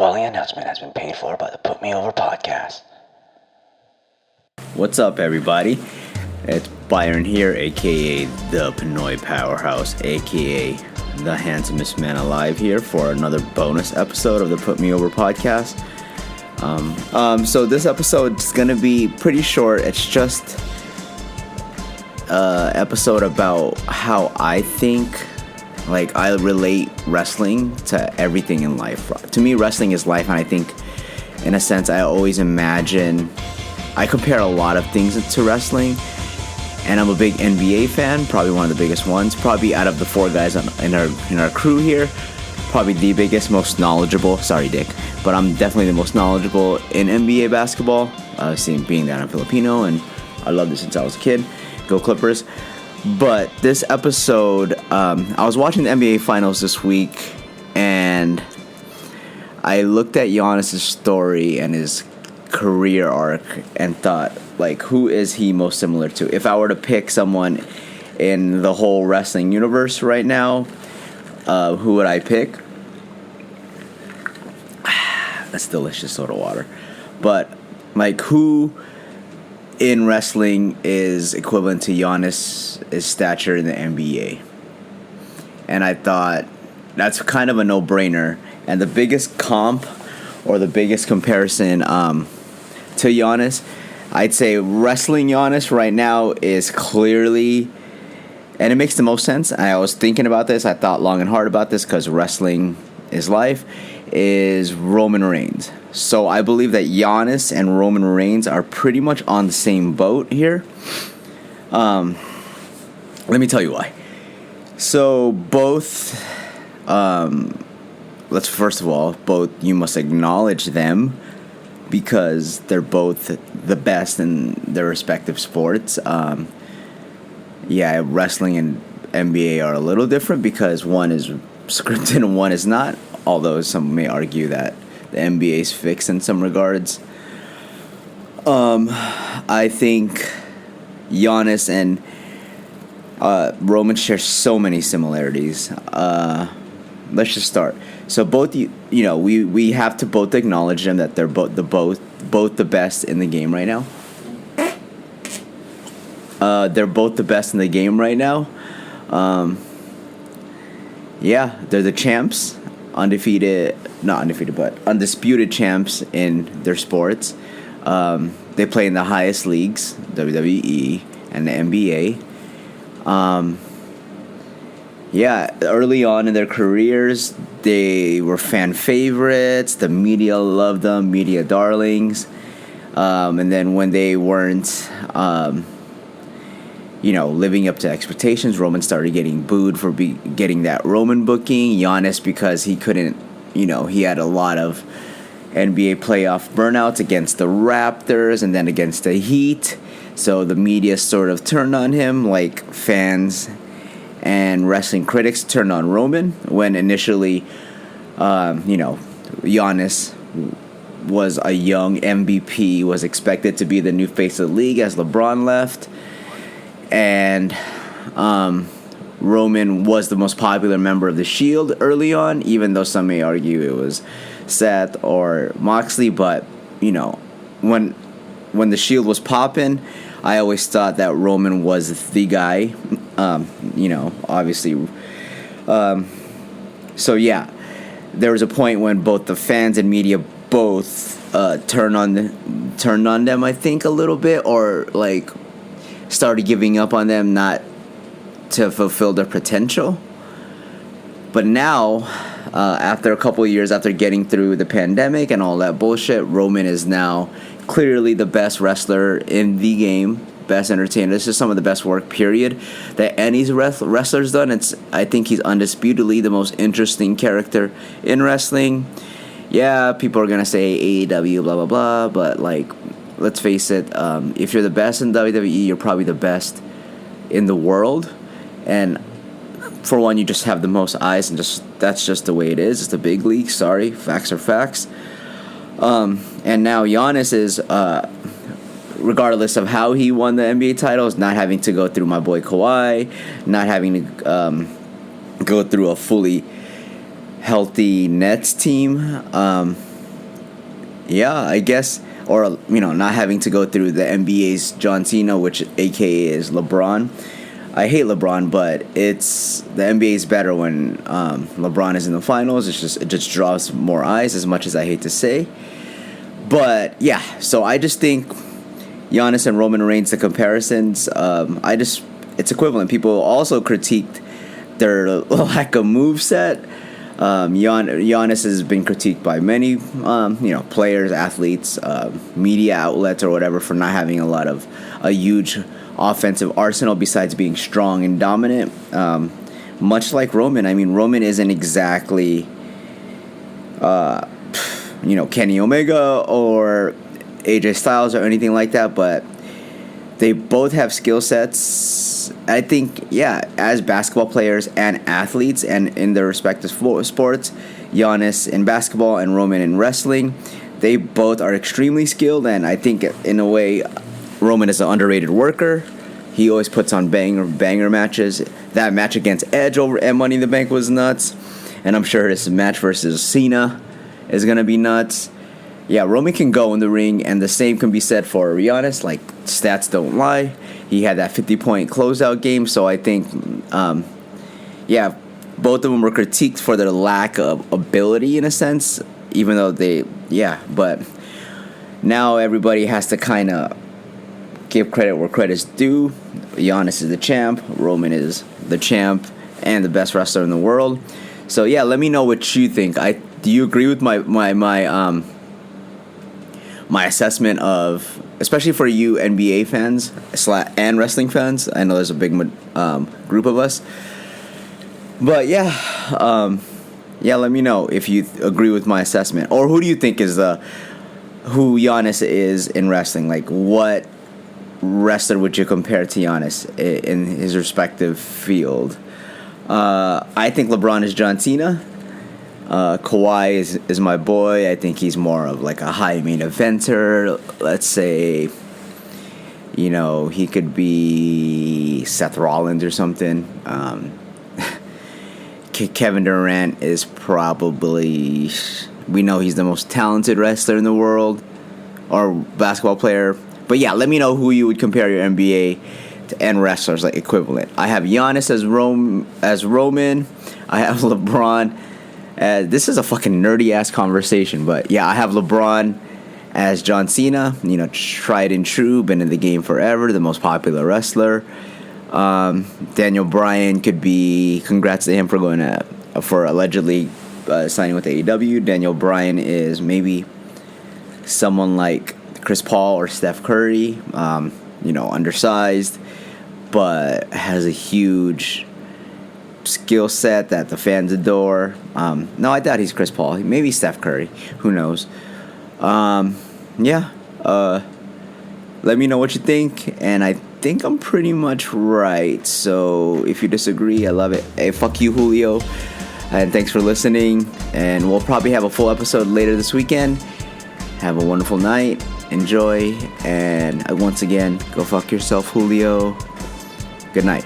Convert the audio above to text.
following announcement has been paid for by the Put Me Over podcast. What's up, everybody? It's Byron here, aka the Pinoy Powerhouse, aka the Handsomest Man Alive, here for another bonus episode of the Put Me Over podcast. So this episode is gonna be pretty short. It's just an episode about how I think, like, I relate wrestling to everything in life. To me, wrestling is life, and I think, in a sense, I always imagine, I compare a lot of things to wrestling, and I'm a big NBA fan, probably one of the biggest ones, probably out of the four guys in our crew here, probably the biggest, most knowledgeable, sorry Dick, but I'm definitely the most knowledgeable in NBA basketball, being that I'm Filipino, and I loved it since I was a kid. Go Clippers. But this episode, I was watching the NBA Finals this week, and I looked at Giannis' story and his career arc and thought, like, who is he most similar to? If I were to pick someone in the whole wrestling universe right now, who would I pick? That's delicious soda water. But, like, who in wrestling is equivalent to Giannis' stature in the NBA? And I thought that's kind of a no-brainer. And the biggest comp, or the biggest comparison to Giannis, I'd say wrestling Giannis right now is clearly, and it makes the most sense. I was thinking about this. I thought long and hard about this because wrestling is life, is Roman Reigns. So I believe that Giannis and Roman Reigns are pretty much on the same boat here. Let me tell you why. So both, let's first of all, you must acknowledge them because they're both the best in their respective sports. Wrestling and NBA are a little different because one is scripted and one is not, although some may argue that the NBA is fixed in some regards. I think Giannis and Roman share so many similarities. Let's just start. So both, we have to both acknowledge them that they're both the best in the game right now. They're both the best in the game right now. They're the champs. Not undefeated, but undisputed champs in their sports. They play in the highest leagues, WWE and the NBA. Early on in their careers, they were fan favorites. The media loved them, media darlings. And then when they weren't, living up to expectations, Roman started getting booed for getting that Roman booking. Giannis, because he couldn't, he had a lot of NBA playoff burnouts against the Raptors and then against the Heat. So the media sort of turned on him, like fans and wrestling critics turned on Roman, when initially, Giannis was a young MVP, was expected to be the new face of the league as LeBron left. And Roman was the most popular member of the Shield early on, even though some may argue it was Seth or Moxley. But, when the Shield was popping, I always thought that Roman was the guy, obviously. There was a point when both the fans and media both turned on them, I think, a little bit, or like started giving up on them, not to fulfill their potential. But now, after a couple of years, after getting through the pandemic and all that bullshit, Roman is now clearly the best wrestler in the game, best entertainer. This is some of the best work, period, that any wrestler's done. I think he's undisputedly the most interesting character in wrestling. Yeah, people are going to say AEW, blah, blah, blah, but, like, let's face it, if you're the best in WWE, you're probably the best in the world. And for one, you just have the most eyes, and that's just the way it is. It's the big league. Sorry, facts are facts. And now Giannis is, regardless of how he won the NBA titles, not having to go through my boy Kawhi, not having to go through a fully healthy Nets team. Yeah, I guess, or not having to go through the NBA's John Cena, which AKA is LeBron. I hate LeBron, but the NBA is better when LeBron is in the finals. It just draws more eyes, as much as I hate to say. But yeah, so I just think Giannis and Roman Reigns, the comparisons, it's equivalent. People also critiqued their lack of moveset. Giannis has been critiqued by many, players, athletes, media outlets, or whatever, for not having a huge offensive arsenal besides being strong and dominant. Much like Roman. I mean, Roman isn't exactly, Kenny Omega or AJ Styles or anything like that, but they both have skill sets. I think, as basketball players and athletes, and in their respective sports, Giannis in basketball and Roman in wrestling, they both are extremely skilled, and I think in a way, Roman is an underrated worker. He always puts on banger matches. That match against Edge at Money in the Bank was nuts, and I'm sure this match versus Cena is going to be nuts. Yeah, Roman can go in the ring, and the same can be said for Giannis. Like, stats don't lie. He had that 50-point closeout game, so I think, both of them were critiqued for their lack of ability, in a sense, even though but now everybody has to kind of give credit where credit's due. Giannis is the champ, Roman is the champ, and the best wrestler in the world. So, yeah, let me know what you think. Do you agree with my assessment of, especially for you NBA fans and wrestling fans? I know there's a big group of us, but let me know if you agree with my assessment, or who do you think is who Giannis is in wrestling? Like, what wrestler would you compare to Giannis in his respective field? I think LeBron is John Cena. Kawhi is my boy. I think he's more of like a high main eventer. Let's say, he could be Seth Rollins or something. Kevin Durant is probably, we know he's the most talented wrestler in the world, or basketball player. But yeah, let me know who you would compare your NBA and wrestlers, like, equivalent. I have Giannis as Roman. I have LeBron. This is a fucking nerdy ass conversation, but yeah, I have LeBron as John Cena. Tried and true, been in the game forever, the most popular wrestler. Daniel Bryan could be, congrats to him for for allegedly signing with AEW. Daniel Bryan is maybe someone like Chris Paul or Steph Curry, undersized, but has a huge skill set that the fans adore. No, I doubt he's Chris Paul. Maybe Steph Curry. Who knows? Let me know what you think, and I think I'm pretty much right. So if you disagree, I love it. Hey, fuck you, Julio, and thanks for listening. And we'll probably have a full episode later this weekend. Have a wonderful night. Enjoy, and once again, go fuck yourself, Julio. Good night.